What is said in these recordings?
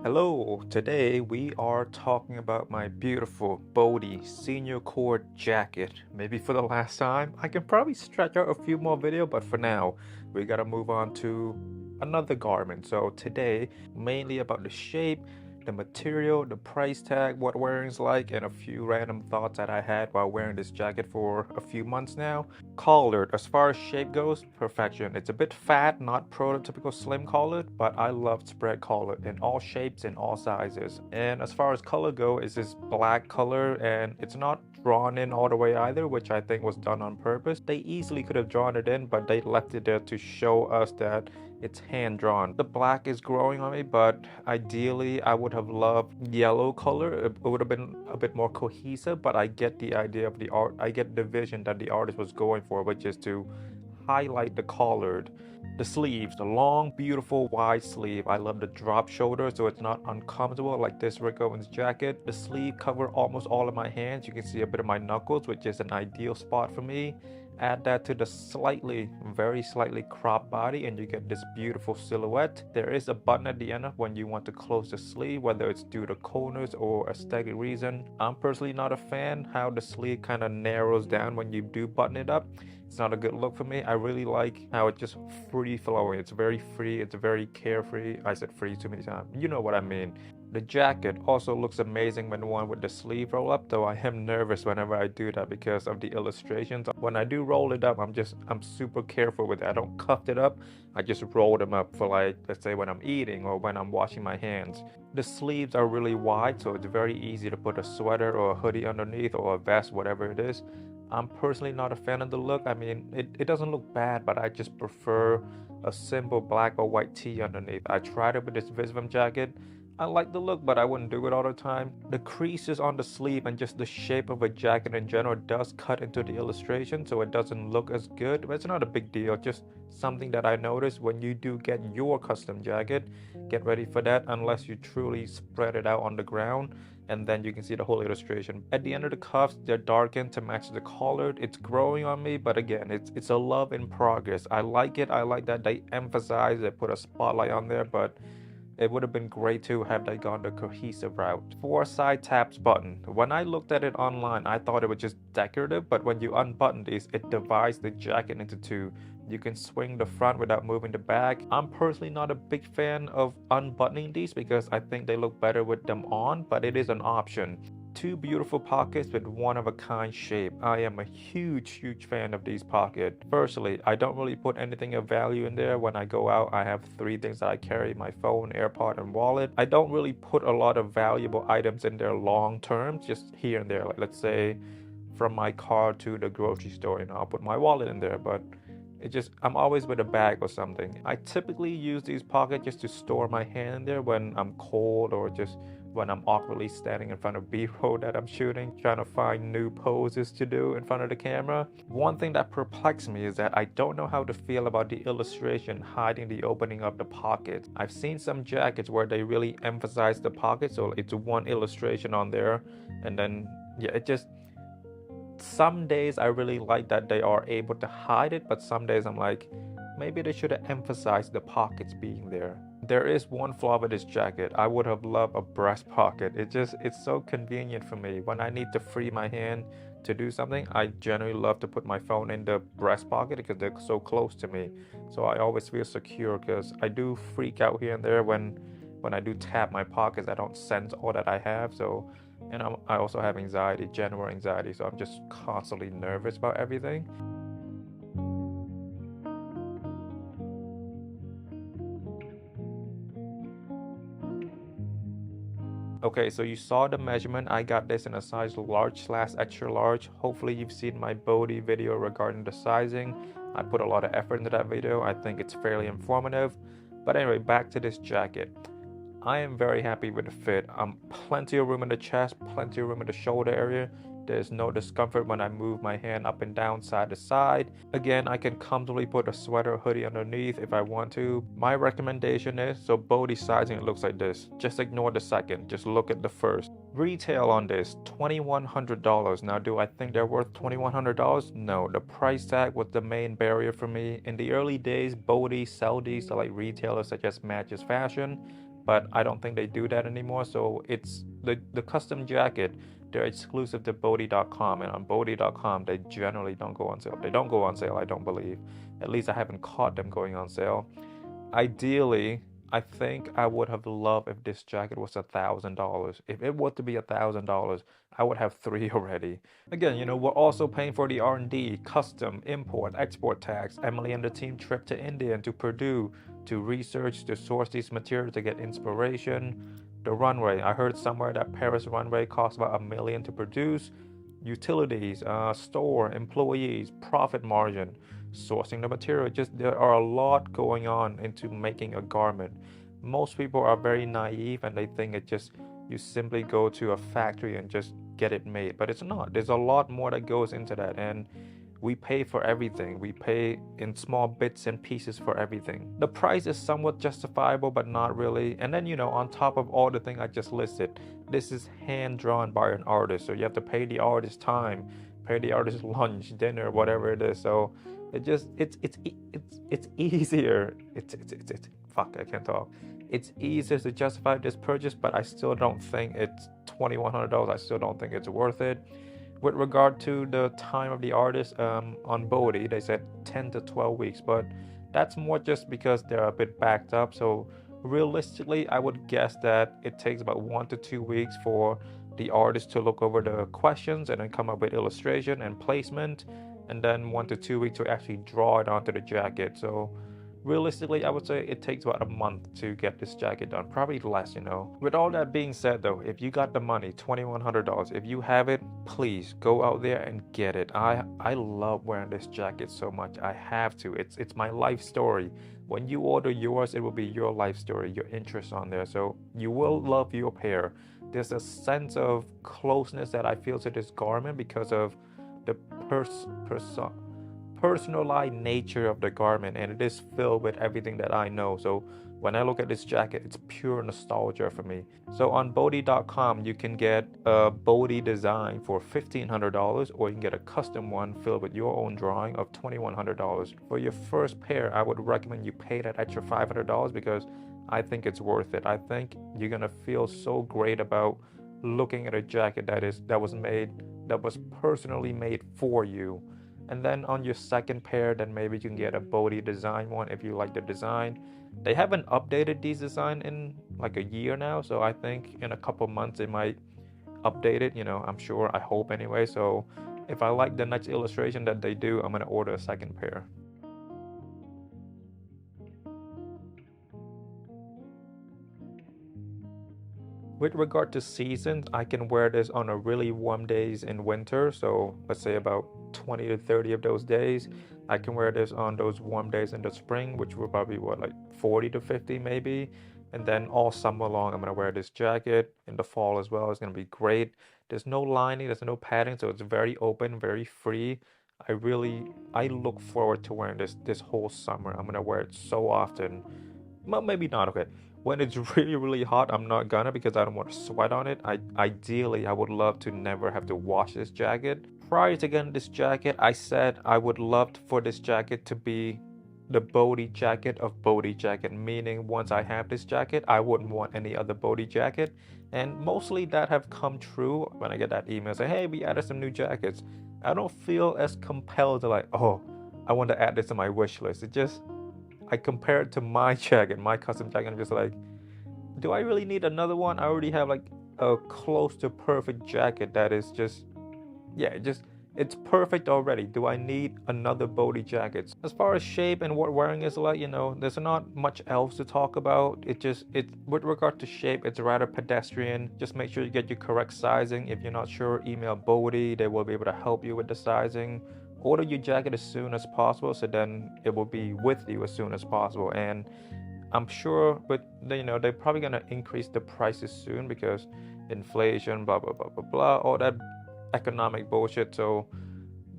Hello, today we are talking about my beautiful Bode senior cord jacket. Maybe for the last time. I can probably stretch out a few more videos, but for now, we gotta move on to another garment. So today, mainly about the shape, the material, the price tag, what wearing's like, and a few random thoughts that I had while wearing this jacket for a few months now. Collared, as far as shape goes, perfection. It's a bit fat, not prototypical slim collared, but I love spread collared in all shapes and all sizes. And as far as color go, it's this black color and it's not drawn in all the way either, which I think was done on purpose. They easily could have drawn it in, but they left it there to show us that it's hand drawn. The black is growing on me, but ideally I would have loved yellow color. It would have been a bit more cohesive, but I get the idea of the art. I get the vision that the artist was going for, which is to highlight the collared. The sleeves, the long, beautiful, wide sleeve. I love the drop shoulder so it's not uncomfortable like this Rick Owens jacket. The sleeve cover almost all of my hands. You can see a bit of my knuckles, which is an ideal spot for me. Add that to the very slightly cropped body and you get this beautiful silhouette. There is a button at the end when you want to close the sleeve, whether it's due to coldness or aesthetic reason. I'm personally not a fan how the sleeve kind of narrows down when you do button it up. It's not a good look for me. I really like how it's just free flowing. It's very free, it's very carefree. I said free too many times. You know what I mean. The jacket also looks amazing when worn with the sleeve roll up, though I am nervous whenever I do that because of the illustrations. When I do roll it up, I'm super careful with it. I don't cuff it up. I just roll them up for, like, let's say when I'm eating or when I'm washing my hands. The sleeves are really wide, so it's very easy to put a sweater or a hoodie underneath or a vest, whatever it is. I'm personally not a fan of the look. I mean, it doesn't look bad, but I just prefer a simple black or white tee underneath. I tried it with this Visvim jacket. I like the look, but I wouldn't do it all the time. The creases on the sleeve and just the shape of a jacket in general does cut into the illustration, so it doesn't look as good. But it's not a big deal, just something that I noticed when you do get your custom jacket. Get ready for that unless you truly spread it out on the ground, and then you can see the whole illustration. At the end of the cuffs, they're darkened to match the collar. It's growing on me, but again, it's a love in progress. I like it. I like that they emphasize, they put a spotlight on there, but it would have been great to have they gone the cohesive route. 4 side taps button. When I looked at it online, I thought it was just decorative, but when you unbutton these, it divides the jacket into two. You can swing the front without moving the back. I'm personally not a big fan of unbuttoning these because I think they look better with them on, but it is an option. 2 beautiful pockets with one-of-a-kind shape. I am a huge fan of these pockets. Firstly, I don't really put anything of value in there. When I go out, I have 3 things that I carry: my phone, AirPod, and wallet. I don't really put a lot of valuable items in there long term, just here and there. Like, let's say from my car to the grocery store, I'll put my wallet in there, but I'm always with a bag or something. I typically use these pockets just to store my hand in there when I'm cold or just when I'm awkwardly standing in front of B-roll that I'm shooting, trying to find new poses to do in front of the camera. One thing that perplexes me is that I don't know how to feel about the illustration hiding the opening of the pocket. I've seen some jackets where they really emphasize the pocket, so it's one illustration on there, and then some days I really like that they are able to hide it, but some days I'm like, maybe they should have emphasized the pockets being there. There is one flaw with this jacket. I would have loved a breast pocket. It's so convenient for me. When I need to free my hand to do something, I generally love to put my phone in the breast pocket because they're so close to me. So I always feel secure because I do freak out here and there when I do tap my pockets. I don't sense all that I have. So, and I also have anxiety, general anxiety. So I'm just constantly nervous about everything. Okay, so you saw the measurement. I got this in a size large/extra large. Hopefully you've seen my Bode video regarding the sizing. I put a lot of effort into that video. I think it's fairly informative. But anyway, back to this jacket. I am very happy with the fit. Plenty of room in the chest, plenty of room in the shoulder area. There's no discomfort when I move my hand up and down, side to side. Again, I can comfortably put a sweater or hoodie underneath if I want to. My recommendation is, so Bode sizing, it looks like this. Just ignore the second, just look at the first. Retail on this, $2,100. Now, do I think they're worth $2,100? No, the price tag was the main barrier for me. In the early days, Bode sell these to like retailers such as Matches Fashion. but I don't think they do that anymore. So it's the custom jacket, they're exclusive to Bode.com, and on Bode.com they generally don't go on sale. They don't go on sale, I don't believe. At least I haven't caught them going on sale. Ideally, I think I would have loved if this jacket was $1,000. If it were to be $1,000, I would have three already. Again, we're also paying for the R&D, custom, import, export tax. Emily and the team trip to India and to Purdue to research, to source these materials, to get inspiration. The runway, I heard somewhere that Paris runway costs about $1 million to produce. Utilities, store, employees, profit margin, sourcing the material. Just there are a lot going on into making a garment. Most people are very naive and they think it just you simply go to a factory and just get it made, but it's not. There's a lot more that goes into that, and we pay for everything. We pay in small bits and pieces for everything. The price is somewhat justifiable, but not really. And then, on top of all the things I just listed, this is hand drawn by an artist. So you have to pay the artist time, pay the artist lunch, dinner, whatever it is. So it's easier. Fuck, I can't talk. It's easier to justify this purchase, but I still don't think it's $2,100. I still don't think it's worth it. With regard to the time of the artist, on Bode, they said 10 to 12 weeks, but that's more just because they're a bit backed up. So realistically, I would guess that it takes about 1 to 2 weeks for the artist to look over the questions and then come up with illustration and placement, and then 1 to 2 weeks to actually draw it onto the jacket. So realistically, I would say it takes about a month to get this jacket done, probably less. With all that being said though, if you got the money, $2,100, if you have it, please go out there and get it. I love wearing this jacket so much. I have to. It's my life story. When you order yours, it will be your life story, your interest on there. So you will love your pair. There's a sense of closeness that I feel to this garment because of the personalized nature of the garment, and it is filled with everything that I know. So when I look at this jacket, it's pure nostalgia for me. So on Bode.com, you can get a Bode design for $1,500, or you can get a custom one filled with your own drawing of $2,100. For your first pair, I would recommend you pay that extra $500 because I think it's worth it. I think you're gonna feel so great about looking at a jacket that was personally made for you. And then on your second pair, then maybe you can get a Bode design one if you like the design. They haven't updated these design in like a year now, so I think in a couple months they might update it, I'm sure, I hope anyway. So if I like the next illustration that they do, I'm gonna order a second pair. With regard to seasons, I can wear this on a really warm days in winter. So let's say about 20 to 30 of those days. I can wear this on those warm days in the spring, which will probably like 40 to 50 maybe. And then all summer long, I'm gonna wear this jacket. In the fall as well, it's gonna be great. There's no lining, there's no padding, so it's very open, very free. I look forward to wearing this whole summer. I'm gonna wear it so often. Well, maybe not, okay. When it's really, really hot, I'm not gonna, because I don't want to sweat on it. Ideally, I would love to never have to wash this jacket. Prior to getting this jacket, I said I would love for this jacket to be the Bode jacket of Bode jacket, meaning once I have this jacket, I wouldn't want any other Bode jacket. And mostly that have come true. When I get that email say, hey, we added some new jackets, I don't feel as compelled to like, oh, I want to add this to my wish list. I compare it to my jacket, my custom jacket, and I'm just like, do I really need another one? I already have like a close to perfect jacket that is it's perfect already. Do I need another Bode jacket? As far as shape and what wearing is like, there's not much else to talk about. With regard to shape, it's rather pedestrian. Just make sure you get your correct sizing. If you're not sure, email Bode. They will be able to help you with the sizing. Order your jacket as soon as possible, so then it will be with you as soon as possible. And I'm sure, but they're probably gonna increase the prices soon because inflation, blah blah blah blah blah, all that economic bullshit. So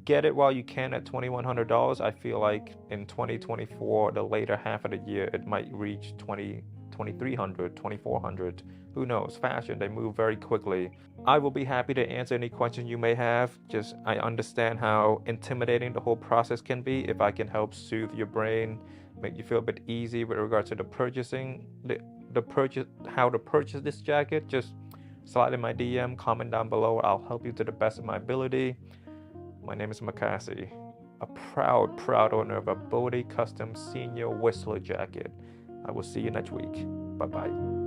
get it while you can at $2,100. I feel like in 2024, the later half of the year, it might reach $2,300, $2,400. Who knows? Fashion, they move very quickly. I will be happy to answer any questions you may have. Just, I understand how intimidating the whole process can be. If I can help soothe your brain, make you feel a bit easy with regards to the purchasing, how to purchase this jacket, just slide in my DM, comment down below. I'll help you to the best of my ability. My name is MAKASY, a proud owner of a Bode custom senior whistler jacket. I will see you next week. Bye bye.